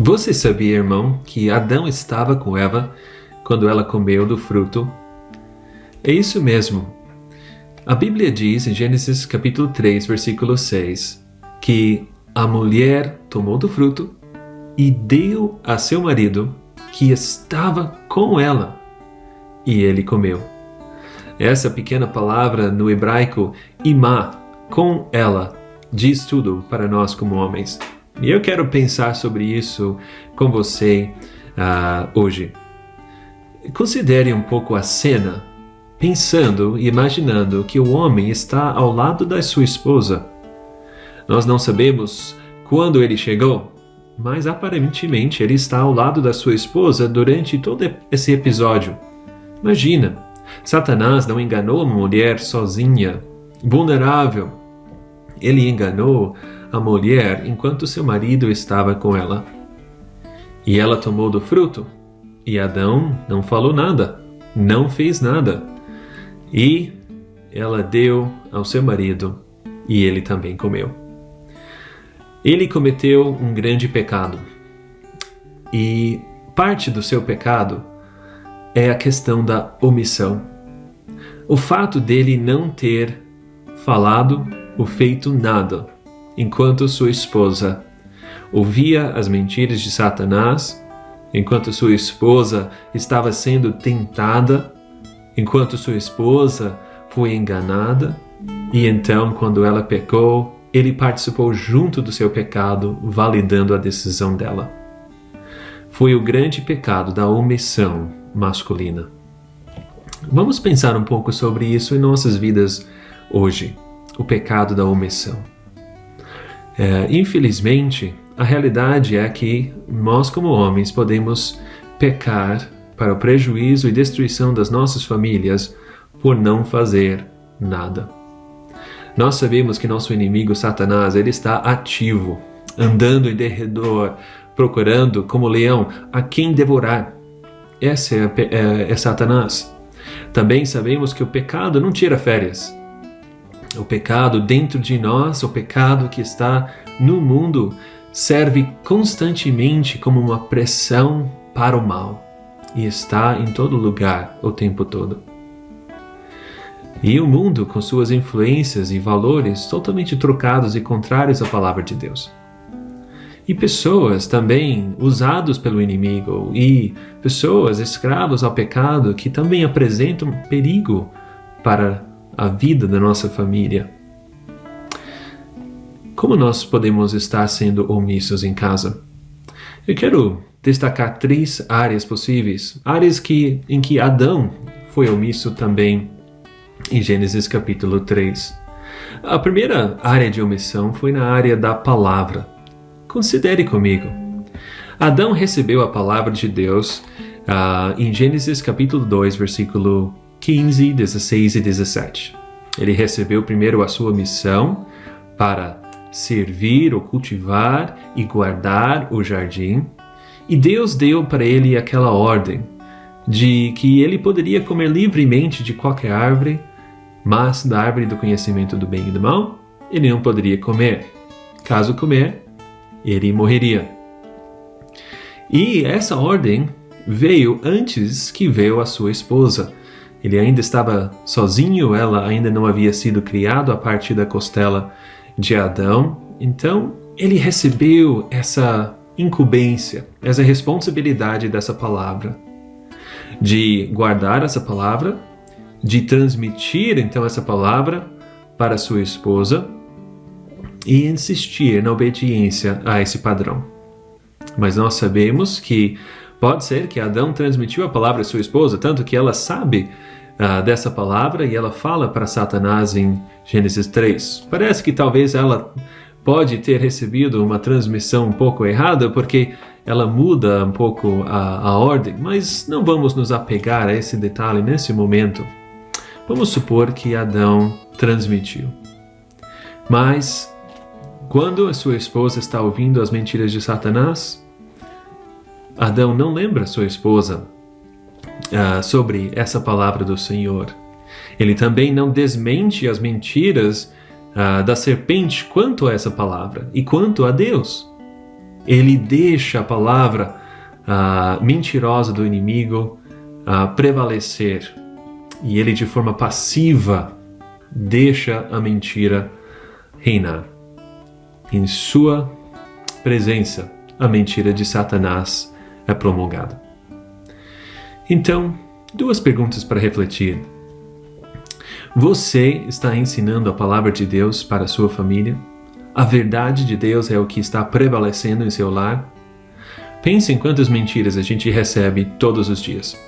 Você sabia, irmão, que Adão estava com Eva quando ela comeu do fruto? É isso mesmo. A Bíblia diz em Gênesis capítulo 3, versículo 6, que a mulher tomou do fruto e deu a seu marido, que estava com ela, e ele comeu. Essa pequena palavra no hebraico, imá, com ela, diz tudo para nós como homens. E eu quero pensar sobre isso com você hoje. Considere um pouco a cena, pensando e imaginando que o homem está ao lado da sua esposa. Nós não sabemos quando ele chegou, mas aparentemente ele está ao lado da sua esposa durante todo esse episódio. Imagina, Satanás não enganou uma mulher sozinha, vulnerável. Ele enganou a mulher enquanto seu marido estava com ela. E ela tomou do fruto, e Adão não falou nada, não fez nada. E ela deu ao seu marido, e ele também comeu. Ele cometeu um grande pecado. E parte do seu pecado é a questão da omissão. O fato dele não ter falado ou feito nada, enquanto sua esposa ouvia as mentiras de Satanás, enquanto sua esposa estava sendo tentada, enquanto sua esposa foi enganada, e então, quando ela pecou, ele participou junto do seu pecado, validando a decisão dela. Foi o grande pecado da omissão masculina. Vamos pensar um pouco sobre isso em nossas vidas hoje, o pecado da omissão. Infelizmente, a realidade é que nós como homens podemos pecar para o prejuízo e destruição das nossas famílias por não fazer nada. Nós sabemos que nosso inimigo Satanás, ele está ativo, andando em derredor, procurando como leão a quem devorar. Esse é Satanás. Também sabemos que o pecado não tira férias. O pecado dentro de nós, o pecado que está no mundo, serve constantemente como uma pressão para o mal e está em todo lugar o tempo todo. E o mundo, com suas influências e valores totalmente trocados e contrários à palavra de Deus. E pessoas também usados pelo inimigo e pessoas escravos ao pecado que também apresentam perigo para a vida da nossa família. Como nós podemos estar sendo omissos em casa? Eu quero destacar 3 áreas possíveis, áreas em que Adão foi omisso também em Gênesis capítulo 3. A primeira área de omissão foi na área da palavra. Considere comigo. Adão recebeu a palavra de Deus em Gênesis capítulo 2, versículo 15, 16 e 17. Ele recebeu primeiro a sua missão para servir ou cultivar e guardar o jardim. E Deus deu para ele aquela ordem de que ele poderia comer livremente de qualquer árvore, mas da árvore do conhecimento do bem e do mal, ele não poderia comer. Caso comer, ele morreria. E essa ordem veio antes que veio a sua esposa. Ele ainda estava sozinho, ela ainda não havia sido criada a partir da costela de Adão. Então, ele recebeu essa incumbência, essa responsabilidade dessa palavra, de guardar essa palavra, de transmitir então essa palavra para sua esposa e insistir na obediência a esse padrão. Mas nós sabemos que pode ser que Adão transmitiu a palavra à sua esposa, tanto que ela sabe dessa palavra e ela fala para Satanás em Gênesis 3. Parece que talvez ela pode ter recebido uma transmissão um pouco errada, porque ela muda um pouco a ordem, mas não vamos nos apegar a esse detalhe nesse momento. Vamos supor que Adão transmitiu. Mas, quando a sua esposa está ouvindo as mentiras de Satanás, Adão não lembra sua esposa sobre essa palavra do Senhor. Ele também não desmente as mentiras da serpente quanto a essa palavra e quanto a Deus. Ele deixa a palavra mentirosa do inimigo prevalecer. E ele, de forma passiva, deixa a mentira reinar. Em sua presença, a mentira de Satanás é promulgada. Então, 2 perguntas para refletir. Você está ensinando a palavra de Deus para a sua família? A verdade de Deus é o que está prevalecendo em seu lar? Pense em quantas mentiras a gente recebe todos os dias.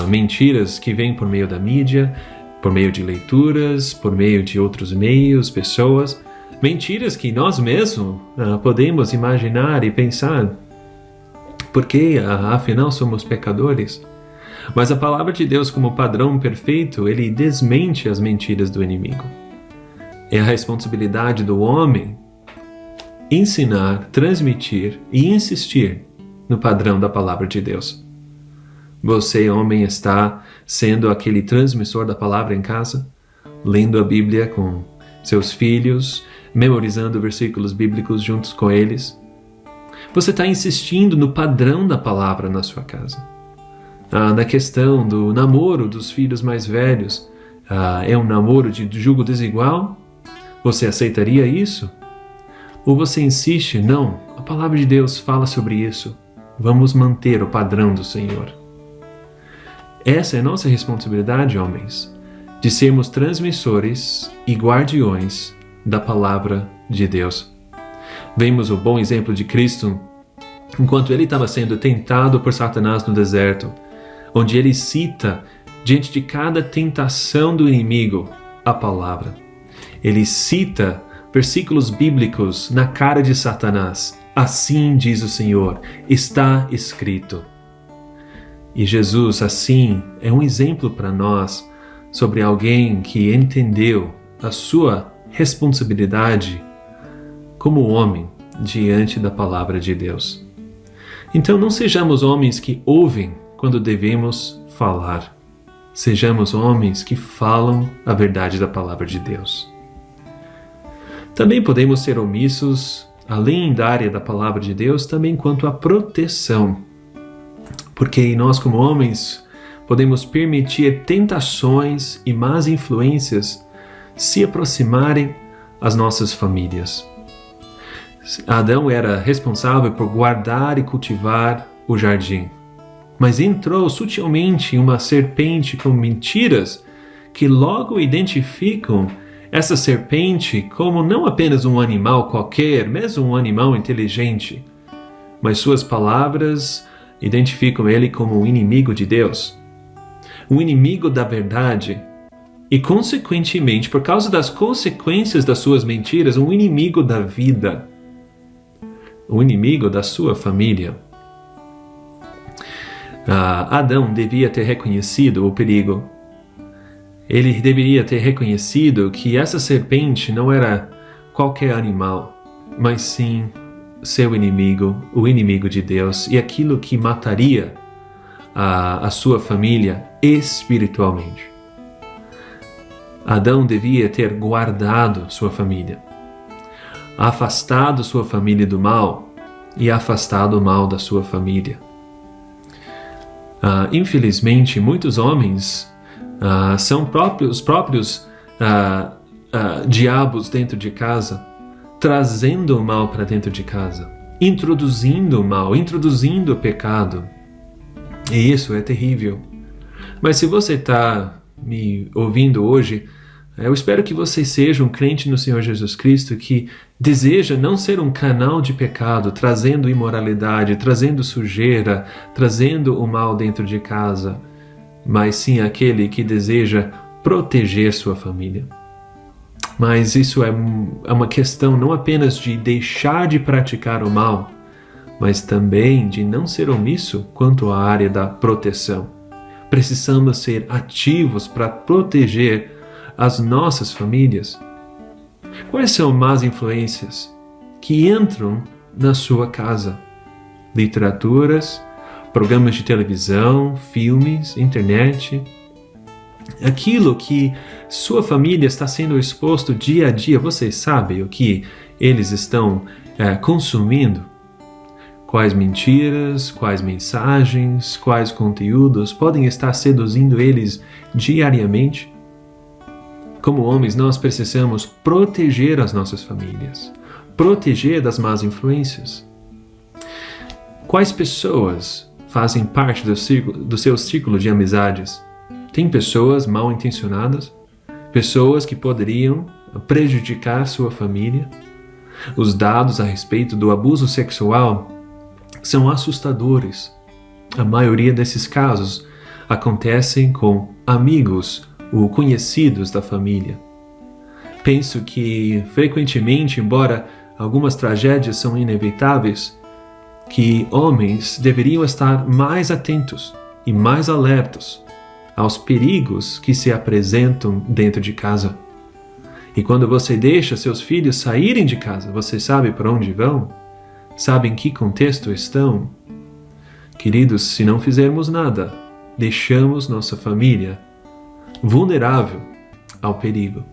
Mentiras que vêm por meio da mídia, por meio de leituras, por meio de outros meios, pessoas. Mentiras que nós mesmos podemos imaginar e pensar, porque afinal somos pecadores. Mas a palavra de Deus, como padrão perfeito, ele desmente as mentiras do inimigo. É a responsabilidade do homem ensinar, transmitir e insistir no padrão da palavra de Deus. Você, homem, está sendo aquele transmissor da palavra em casa, lendo a Bíblia com seus filhos, memorizando versículos bíblicos juntos com eles. Você está insistindo no padrão da palavra na sua casa. Na questão do namoro dos filhos mais velhos, é um namoro de jugo desigual? Você aceitaria isso? Ou você insiste, não, a palavra de Deus fala sobre isso. Vamos manter o padrão do Senhor. Essa é a nossa responsabilidade, homens, de sermos transmissores e guardiões da palavra de Deus. Vemos o bom exemplo de Cristo enquanto ele estava sendo tentado por Satanás no deserto, onde ele cita, diante de cada tentação do inimigo, a palavra. Ele cita versículos bíblicos na cara de Satanás. Assim diz o Senhor, está escrito. E Jesus, assim, é um exemplo para nós sobre alguém que entendeu a sua responsabilidade como homem diante da palavra de Deus. Então não sejamos homens que ouvem quando devemos falar. Sejamos homens que falam a verdade da palavra de Deus. Também podemos ser omissos, além da área da palavra de Deus, também quanto à proteção. Porque nós, como homens, podemos permitir tentações e más influências se aproximarem às nossas famílias. Adão era responsável por guardar e cultivar o jardim, mas entrou sutilmente uma serpente com mentiras que logo identificam essa serpente como não apenas um animal qualquer, mesmo um animal inteligente, mas suas palavras identificam ele como um inimigo de Deus, um inimigo da verdade e, consequentemente, por causa das consequências das suas mentiras, um inimigo da vida, um inimigo da sua família. Adão devia ter reconhecido o perigo. Ele deveria ter reconhecido que essa serpente não era qualquer animal, mas sim seu inimigo, o inimigo de Deus, e aquilo que mataria a sua família espiritualmente. Adão devia ter guardado sua família, afastado sua família do mal e afastado o mal da sua família. Infelizmente, muitos homens são os próprios diabos dentro de casa, trazendo o mal para dentro de casa, introduzindo o mal, introduzindo o pecado. E isso é terrível. Mas se você está me ouvindo hoje, eu espero que você seja um crente no Senhor Jesus Cristo que deseja não ser um canal de pecado, trazendo imoralidade, trazendo sujeira, trazendo o mal dentro de casa, mas sim aquele que deseja proteger sua família. Mas isso é uma questão não apenas de deixar de praticar o mal, mas também de não ser omisso quanto à área da proteção. Precisamos ser ativos para proteger as nossas famílias. Quais são más influências que entram na sua casa? Literaturas, programas de televisão, filmes, internet. Aquilo que sua família está sendo exposto dia a dia, você sabe o que eles estão consumindo? Quais mentiras, quais mensagens, quais conteúdos podem estar seduzindo eles diariamente? Como homens, nós precisamos proteger as nossas famílias, proteger das influências. Quais pessoas fazem parte do seu círculo de amizades? Tem pessoas mal intencionadas? Pessoas que poderiam prejudicar sua família? Os dados a respeito do abuso sexual são assustadores. A maioria desses casos acontecem com amigos ou conhecidos da família. Penso que, frequentemente, embora algumas tragédias são inevitáveis, que homens deveriam estar mais atentos e mais alertos aos perigos que se apresentam dentro de casa. E quando você deixa seus filhos saírem de casa, você sabe para onde vão? Sabe em que contexto estão? Queridos, se não fizermos nada, deixamos nossa família vulnerável ao perigo.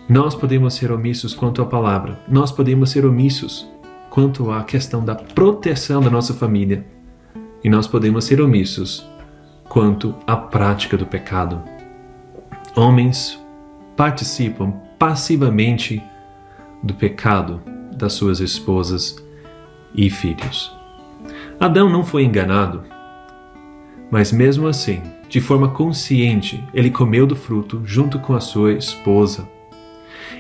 Nós podemos ser omissos quanto à palavra. Nós podemos ser omissos quanto à questão da proteção da nossa família. E nós podemos ser omissos quanto à prática do pecado. Homens participam passivamente do pecado das suas esposas e filhos. Adão não foi enganado, mas mesmo assim, de forma consciente, ele comeu do fruto junto com a sua esposa.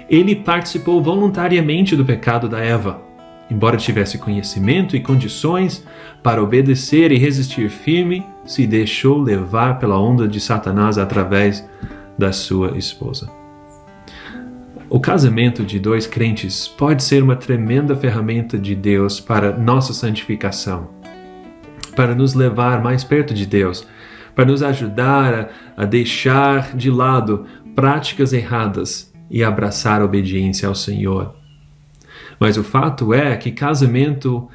Ele participou voluntariamente do pecado da Eva, embora tivesse conhecimento e condições para obedecer e resistir firme, se deixou levar pela onda de Satanás através da sua esposa. O casamento de dois crentes pode ser uma tremenda ferramenta de Deus para nossa santificação, para nos levar mais perto de Deus, para nos ajudar a deixar de lado práticas erradas e abraçar a obediência ao Senhor. Mas o fato é que casamento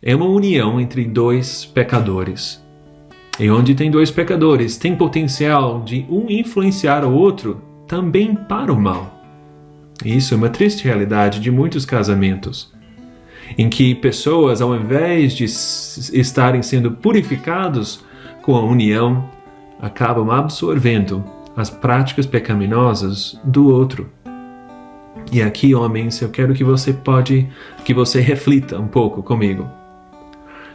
é uma união entre dois pecadores. E onde tem dois pecadores, tem potencial de um influenciar o outro também para o mal. Isso é uma triste realidade de muitos casamentos, em que pessoas, ao invés de estarem sendo purificados com a união, acabam absorvendo as práticas pecaminosas do outro. E aqui, homens, eu quero que você reflita um pouco comigo.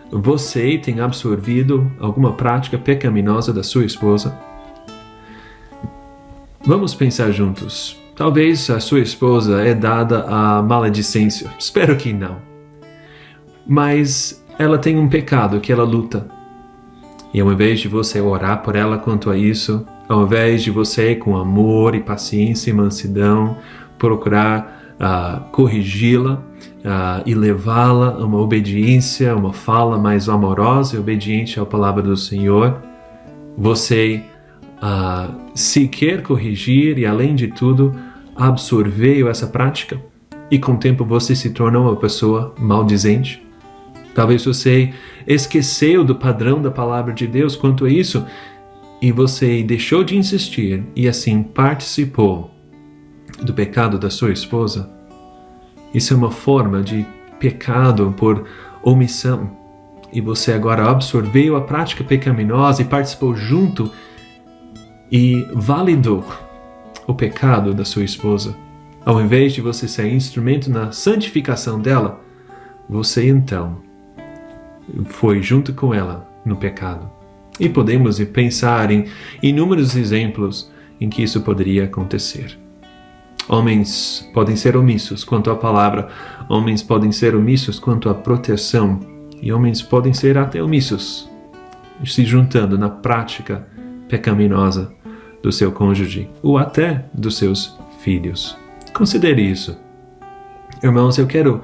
Você tem absorvido alguma prática pecaminosa da sua esposa? Vamos pensar juntos. Talvez a sua esposa é dada à maledicência. Espero que não. Mas ela tem um pecado que ela luta. E ao invés de você orar por ela quanto a isso, ao invés de você, com amor e paciência e mansidão, procurar corrigi-la e levá-la a uma obediência, uma fala mais amorosa e obediente à palavra do Senhor, você se quer corrigir e, além de tudo, absorveu essa prática e com o tempo você se tornou uma pessoa maldizente. Talvez você esqueceu do padrão da palavra de Deus quanto a isso e você deixou de insistir e assim participou do pecado da sua esposa. Isso é uma forma de pecado por omissão e você agora absorveu a prática pecaminosa e participou junto e validou o pecado da sua esposa. Ao invés de você ser instrumento na santificação dela, você então foi junto com ela no pecado. E podemos pensar em inúmeros exemplos em que isso poderia acontecer. Homens podem ser omissos quanto à palavra, homens podem ser omissos quanto à proteção, e homens podem ser até omissos, se juntando na prática pecaminosa do seu cônjuge ou até dos seus filhos. Considere isso. Irmãos, eu quero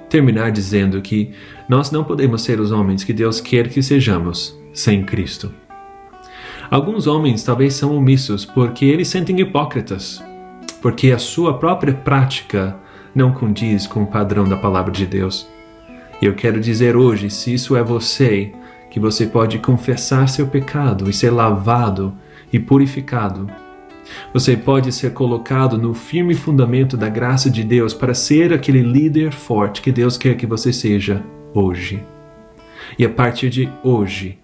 terminar dizendo que nós não podemos ser os homens que Deus quer que sejamos sem Cristo. Alguns homens talvez são omissos porque eles sentem hipócritas, porque a sua própria prática não condiz com o padrão da palavra de Deus. E eu quero dizer hoje, se isso é você, que você pode confessar seu pecado e ser lavado e purificado. Você pode ser colocado no firme fundamento da graça de Deus para ser aquele líder forte que Deus quer que você seja hoje. E a partir de hoje,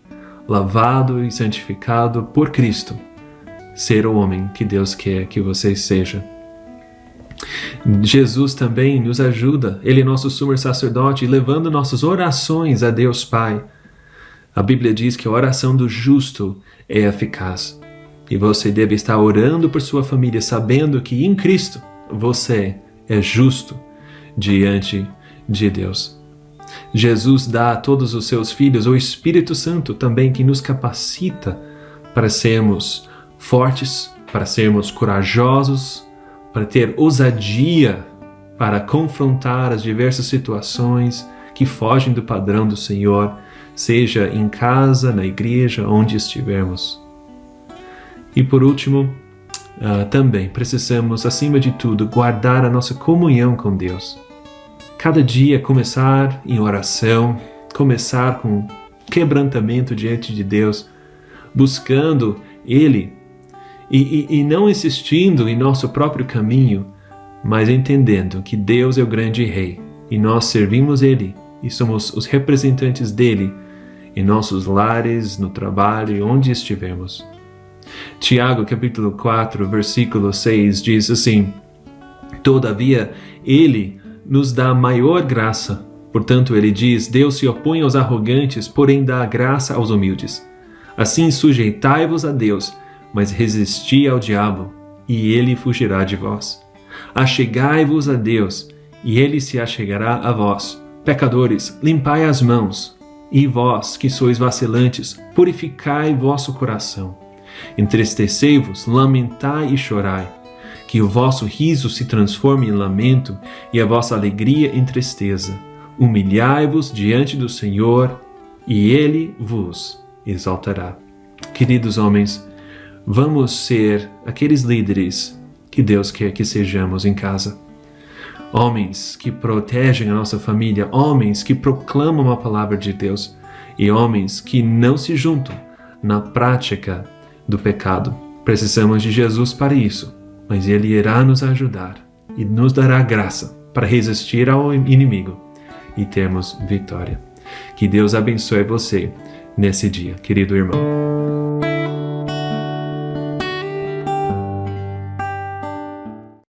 lavado e santificado por Cristo, ser o homem que Deus quer que você seja. Jesus também nos ajuda, Ele é nosso sumo sacerdote, levando nossas orações a Deus Pai. A Bíblia diz que a oração do justo é eficaz. E você deve estar orando por sua família, sabendo que em Cristo você é justo diante de Deus. Jesus dá a todos os seus filhos o Espírito Santo também, que nos capacita para sermos fortes, para sermos corajosos, para ter ousadia para confrontar as diversas situações que fogem do padrão do Senhor, seja em casa, na igreja, onde estivermos. E por último, também precisamos, acima de tudo, guardar a nossa comunhão com Deus. Cada dia começar em oração, começar com quebrantamento diante de Deus, buscando Ele e não insistindo em nosso próprio caminho, mas entendendo que Deus é o grande Rei e nós servimos Ele e somos os representantes dEle em nossos lares, no trabalho, onde estivermos. Tiago, capítulo 4, versículo 6, diz assim: Todavia, Ele nos dá maior graça. Portanto, ele diz: Deus se opõe aos arrogantes, porém dá graça aos humildes. Assim, sujeitai-vos a Deus, mas resisti ao diabo, e ele fugirá de vós. Achegai-vos a Deus, e ele se achegará a vós. Pecadores, limpai as mãos, e vós, que sois vacilantes, purificai vosso coração. Entristecei-vos, lamentai e chorai. Que o vosso riso se transforme em lamento e a vossa alegria em tristeza. Humilhai-vos diante do Senhor e Ele vos exaltará. Queridos homens, vamos ser aqueles líderes que Deus quer que sejamos em casa. Homens que protegem a nossa família, homens que proclamam a palavra de Deus e homens que não se juntam na prática do pecado. Precisamos de Jesus para isso. Mas Ele irá nos ajudar e nos dará graça para resistir ao inimigo e termos vitória. Que Deus abençoe você nesse dia, querido irmão.